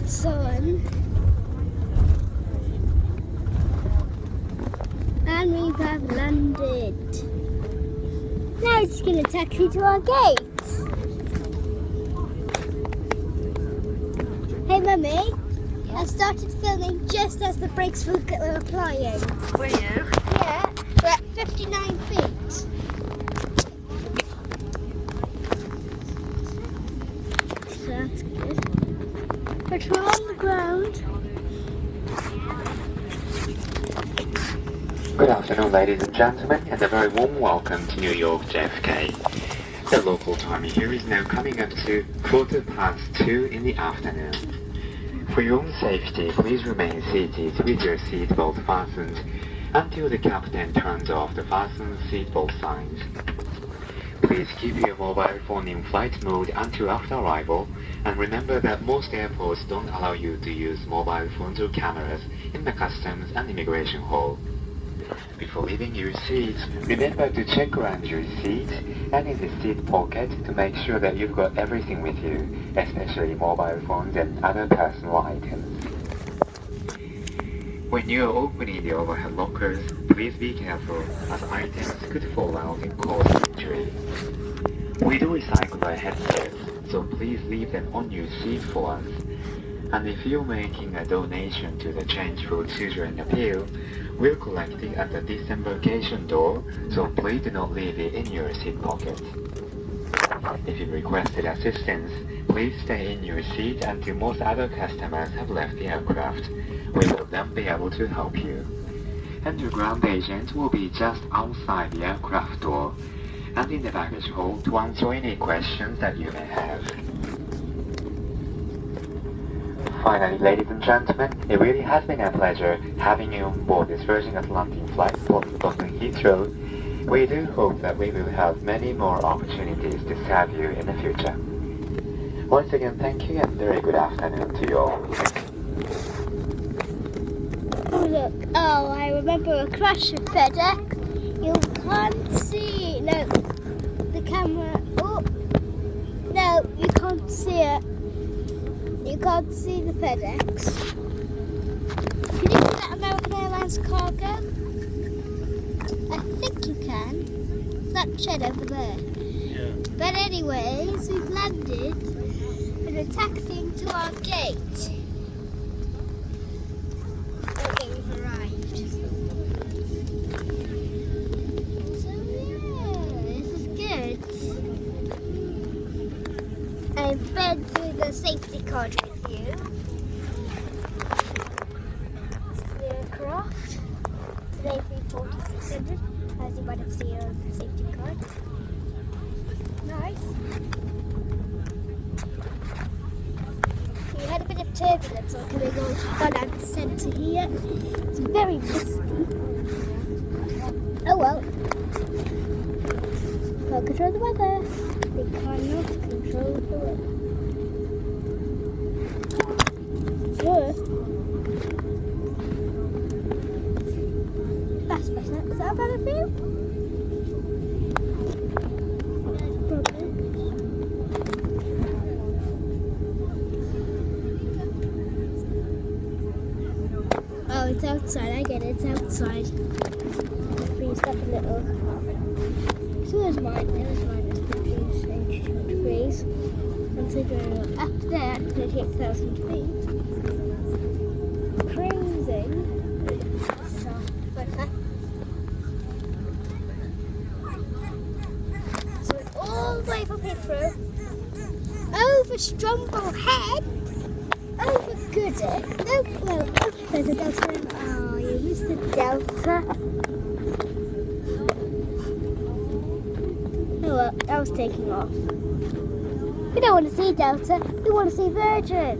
sun. And we have landed. Now it's going to take you to our gate. Hey Mummy, I started filming just as the brakes were applying. Were you? Yeah, we're at 59 feet. So that's good. But we're on the ground. Good afternoon, ladies and gentlemen, and a very warm welcome to New York JFK. The local time here is now coming up to 2:15 in the afternoon. For your own safety, please remain seated with your seatbelt fastened until the captain turns off the fasten seatbelt signs. Please keep your mobile phone in flight mode until after arrival, and remember that most airports don't allow you to use mobile phones or cameras in the customs and immigration hall. Before leaving your seat, remember to check around your seat and in the seat pocket to make sure that you've got everything with you, especially mobile phones and other personal items. When you are opening the overhead lockers, please be careful as items could fall out and cause injury. We do recycle our headsets, so please leave them on your seat for us. And if you're making a donation to the Change for Children appeal, we'll collect it at the disembarkation door, so please do not leave it in your seat pocket. If you requested assistance, please stay in your seat until most other customers have left the aircraft. We will then be able to help you. And your ground agent will be just outside the aircraft door and in the baggage hold to answer any questions that you may have. Finally, ladies and gentlemen, it really has been a pleasure having you on board this Virgin Atlantic flight from London Heathrow. We do hope that we will have many more opportunities to serve you in the future. Once again, thank you and very good afternoon to you all. Oh look, oh I remember a crash of FedEx. You can't see, no, the camera, oh, no, you can't see it. You can't see the FedEx. Can you see that American Airlines cargo? I think you can. It's that shed over there. Yeah. But anyways, we've landed and we're taxiing to our gate. Okay, we've arrived. So yeah, this is good. I've been through the safety card with you. This is the aircraft. Today 340-600, as you might have seen on the safety card. Nice. We had a bit of turbulence on coming on one out the centre here. It's very misty. Oh well. Can't control the weather. We cannot control the weather. Sure. That's better. Is that better for you? Probably. Oh, it's outside. I get it. It's outside. Freezed up a little. So is mine. There's mine. It's 52 degrees. Considering we're up there at 38,000 feet. Crazy. This is our weather. So we're all the way from Heathrow, over Strombo Head, over Goodwood. No, well, there's a delta. Oh, you missed the delta. Oh well, that was taking off. We don't want to see Delta, we want to see Virgin.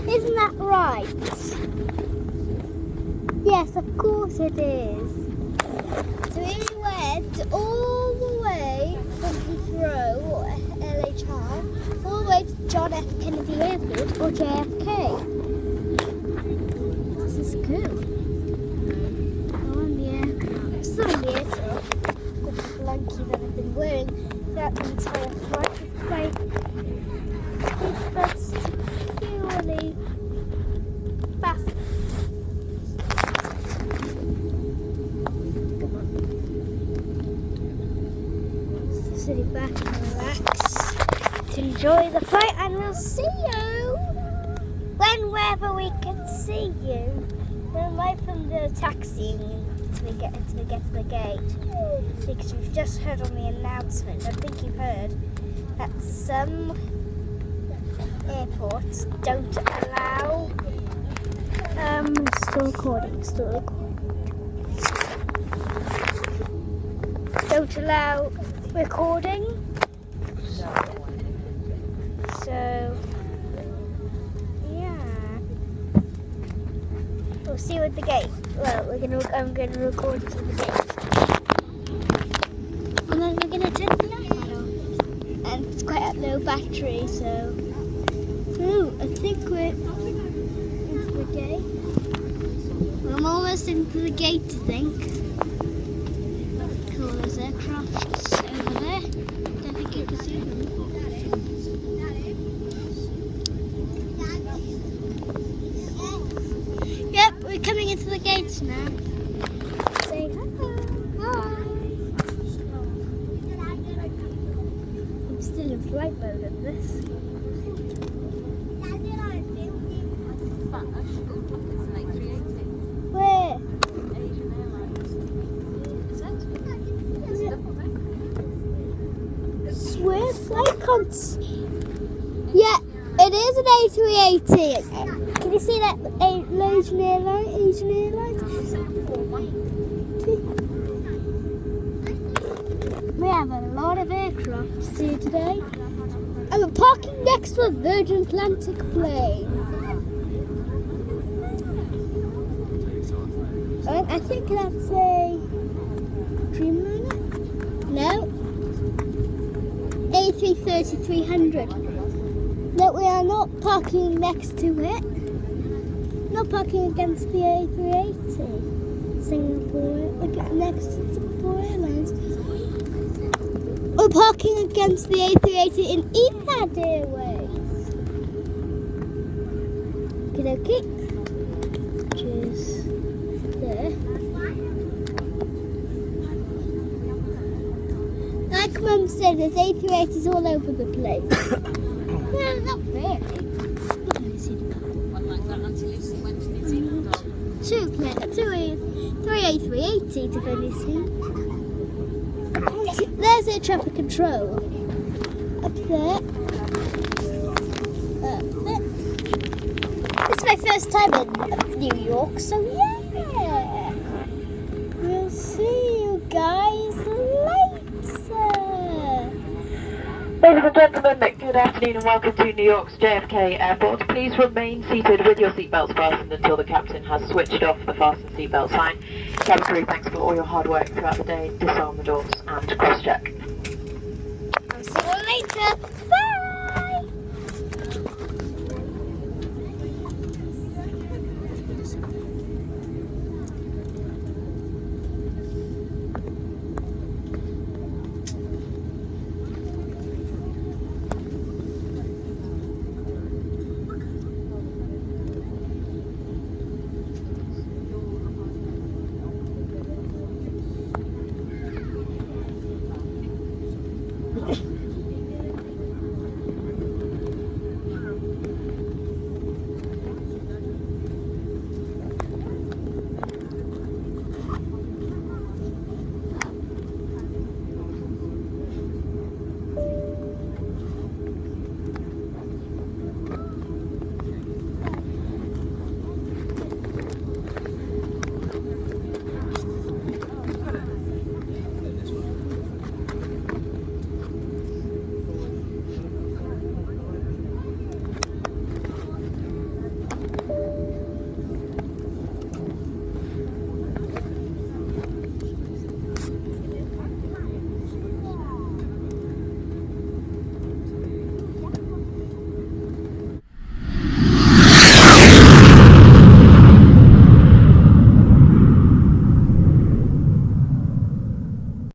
Isn't that right? Yes, of course it is. So we went all the way from Heathrow, or LHR, all the way to John F. Kennedy Airport, or JFK. This is good. Go on the aircraft. Still on the aircraft. Got the blankie that I've been wearing throughout the entire flight. It's my first city bus. Come on. Sit back and relax. To enjoy the flight, and we'll see you whenever we can see you. We're away from the taxiing until we get to the gate. Because we've just heard on the announcement, I think you've heard, that some airports don't allow still recording. Don't allow recording. So yeah. We'll see you at the gate. Well, I'm gonna record at the gate. And then we're gonna turn the light on. And it's quite a low battery, so I think we're into the gate. Well, I'm almost into the gate, I think. Cool, there's aircraft over there. Don't think you can see them. Yep, we're coming into the gates now. Saying hello. Hi. I'm still in flight mode at this. Where? Where's I can't see. Yeah, it is an A380. Can you see that Asian Airlines? We have a lot of aircraft here today. And we're parking next to a Virgin Atlantic plane. I think that's a Dreamliner? No. A330-300. No, we are not parking next to it. Not parking against the A380. Singapore, next to Singapore Airlines. We're parking against the A380 in Etihad Airways. Okay, which is there. Like Mum said, there's A380s all over the place. Well, not really. Three A380 to go and see. There's air traffic control. Up there. This is my first time in New York, so yeah. We'll see you guys later. Ladies and gentlemen, good afternoon and welcome to New York's JFK Airport. Please remain seated with your seatbelts fastened until the captain has switched off the fasten seatbelt sign. Cabin crew, thanks for all your hard work throughout the day. Disarm the doors and cross-check. I'll see you later.